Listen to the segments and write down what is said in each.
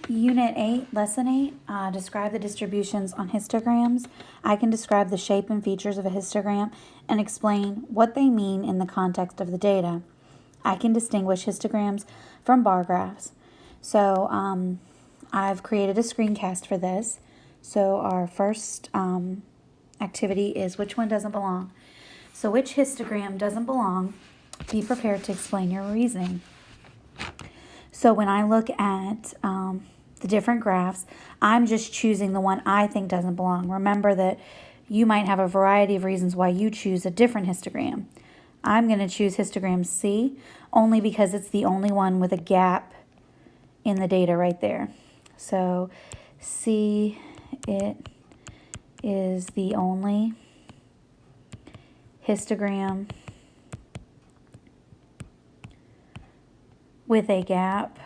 Unit 8, Lesson 8, describe the distributions on histograms. I can describe the shape and features of a histogram and explain what they mean in the context of the data. I can distinguish histograms from bar graphs. So I've created a screencast for this. So our first activity is which one doesn't belong. So which histogram doesn't belong? Be prepared to explain your reasoning. So when I look at the different graphs, I'm just choosing the one I think doesn't belong. Remember that you might have a variety of reasons why you choose a different histogram. I'm going to choose histogram C only because it's the only one with a gap in the data right there. So C, it is the only histogram with a gap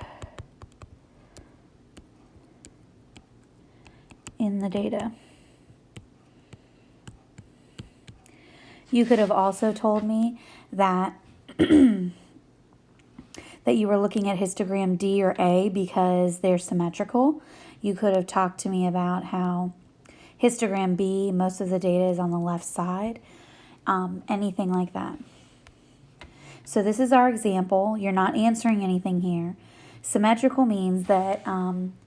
in the data. You could have also told me that that you were looking at histogram D or A because they're symmetrical. You could have talked to me about how histogram B, most of the data is on the left side, anything like that. So this is our example. You're not answering anything here. Symmetrical means that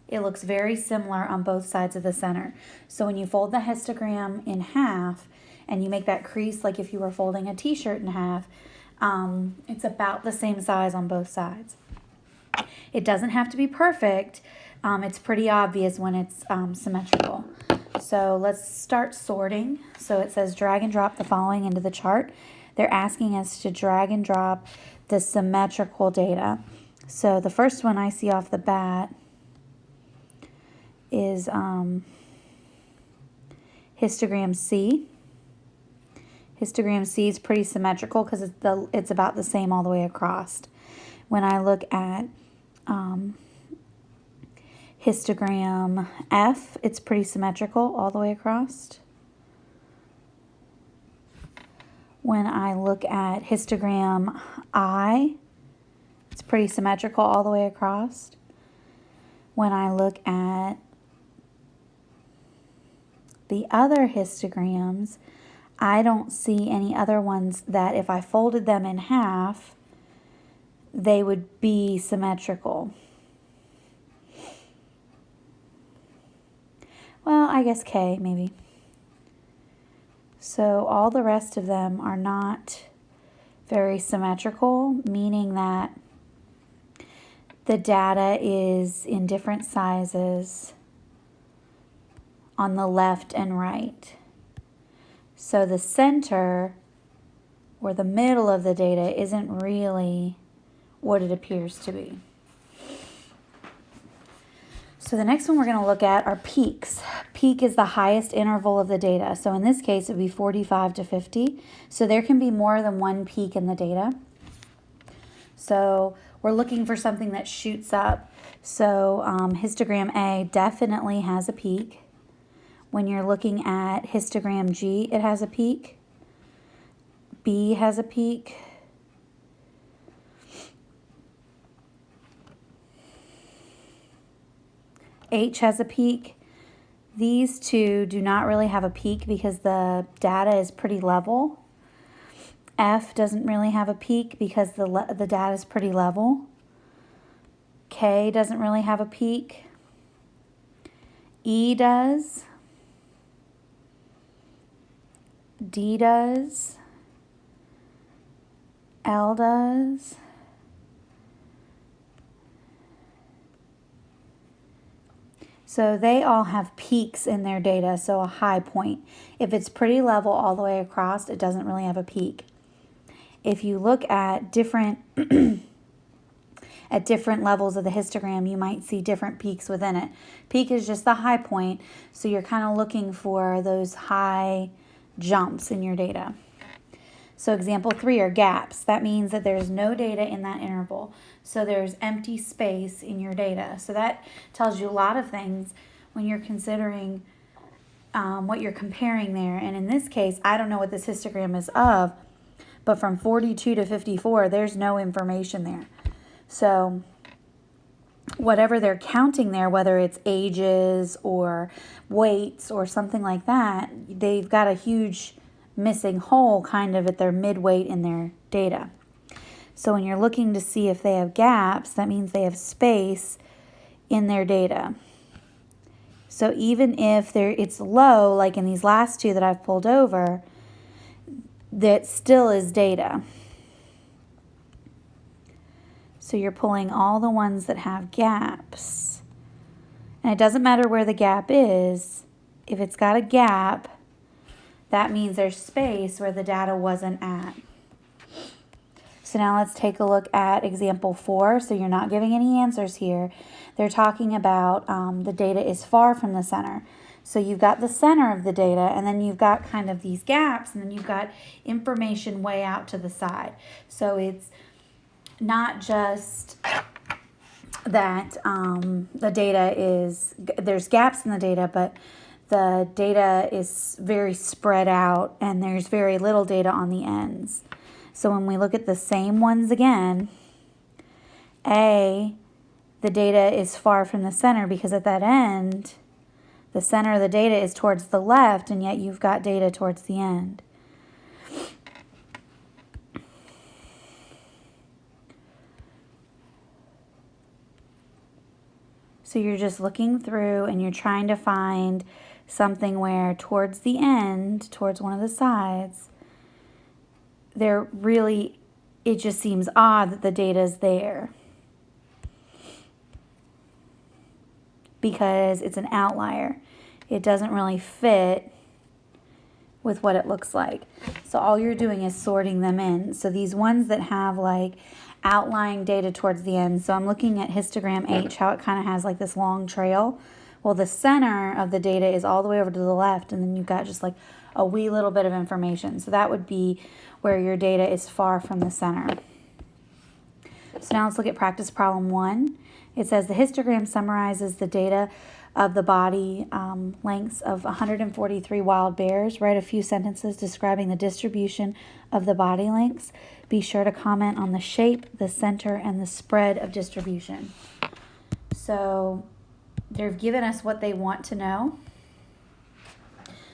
it looks very similar on both sides of the center. So when you fold the histogram in half and you make that crease like if you were folding a t-shirt in half, it's about the same size on both sides. It doesn't have to be perfect. It's pretty obvious when it's symmetrical. So let's start sorting. So it says drag and drop the following into the chart. They're asking us to drag and drop the symmetrical data. So the first one I see off the bat is histogram C. Histogram C is pretty symmetrical because it's about the same all the way across. When I look at histogram F, it's pretty symmetrical all the way across. When I look at histogram I, it's pretty symmetrical all the way across. When I look at the other histograms, I don't see any other ones that if I folded them in half, they would be symmetrical. Well, I guess K, maybe. So all the rest of them are not very symmetrical, meaning that the data is in different sizes on the left and right. So the center or the middle of the data isn't really what it appears to be. So the next one we're going to look at are peaks. Peak is the highest interval of the data. So in this case, it would be 45 to 50. So there can be more than one peak in the data. So we're looking for something that shoots up. So histogram A definitely has a peak. When you're looking at histogram G, it has a peak. B has a peak. H has a peak. These two do not really have a peak because the data is pretty level. F doesn't really have a peak because the data is pretty level. K doesn't really have a peak. E does. D does. L does. So they all have peaks in their data, so a high point. If it's pretty level all the way across, it doesn't really have a peak. If you look at different levels of the histogram, you might see different peaks within it. Peak is just the high point, so you're kind of looking for those high jumps in your data. So example 3 are gaps. That means that there's no data in that interval. So there's empty space in your data. So that tells you a lot of things when you're considering what you're comparing there. And in this case, I don't know what this histogram is of, but from 42 to 54, there's no information there. So whatever they're counting there, whether it's ages or weights or something like that, they've got a huge missing hole kind of at their mid-weight in their data. So when you're looking to see if they have gaps, that means they have space in their data. So even if it's low, like in these last two that I've pulled over, that still is data. So you're pulling all the ones that have gaps. And it doesn't matter where the gap is. If it's got a gap, that means there's space where the data wasn't at. So now let's take a look at example 4. So you're not giving any answers here. They're talking about the data is far from the center. So you've got the center of the data, and then you've got kind of these gaps, and then you've got information way out to the side. So it's not just that the data is, there's gaps in the data, but the data is very spread out, and there's very little data on the ends. So when we look at the same ones again, A, the data is far from the center because at that end, the center of the data is towards the left, and yet you've got data towards the end. So you're just looking through and you're trying to find something where towards the end, towards one of the sides, it just seems odd that the data is there because it's an outlier. It doesn't really fit with what it looks like. So all you're doing is sorting them in. So these ones that have like outlying data towards the end. So I'm looking at histogram H, how it kind of has like this long trail. Well, the center of the data is all the way over to the left, and then you've got just like a wee little bit of information. So that would be where your data is far from the center. So now let's look at practice problem 1. It says the histogram summarizes the data of the body lengths of 143 wild bears. Write a few sentences describing the distribution of the body lengths. Be sure to comment on the shape, the center, and the spread of distribution. So they've given us what they want to know.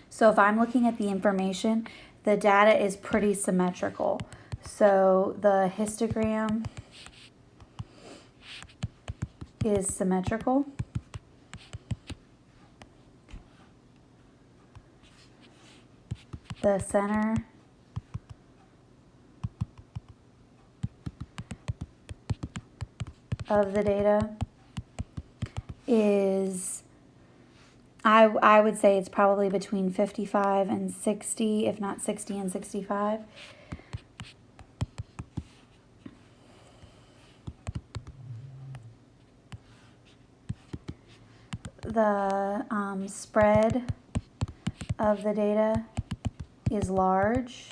So if I'm looking at the information, the data is pretty symmetrical. So the histogram is symmetrical. The center of the data is, I would say it's probably between 55 and 60, if not 60 and 65. The spread of the data is large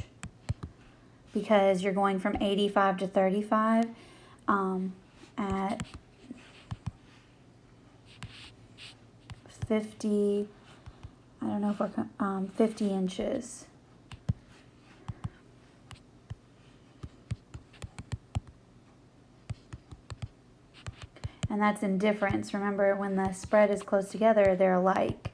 because you're going from 85 to 35 at 50, I don't know if we're 50 inches. And that's in difference. Remember, when the spread is close together, they're alike.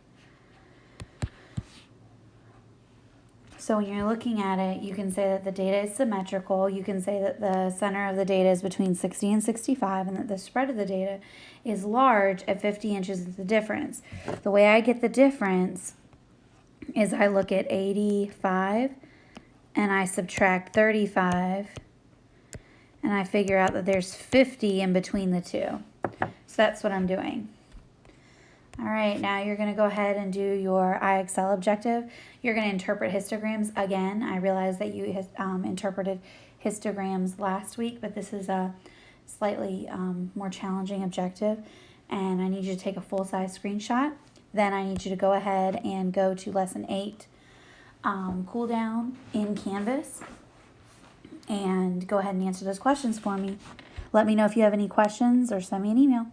So when you're looking at it, you can say that the data is symmetrical. You can say that the center of the data is between 60 and 65, and that the spread of the data is large at 50 inches is the difference. The way I get the difference is I look at 85 and I subtract 35 and I figure out that there's 50 in between the two. So that's what I'm doing. All right, now you're going to go ahead and do your IXL objective. You're going to interpret histograms again. I realized that you interpreted histograms last week, but this is a slightly more challenging objective, and I need you to take a full-size screenshot. Then I need you to go ahead and go to lesson 8, cool down in Canvas, and go ahead and answer those questions for me. Let me know if you have any questions or send me an email.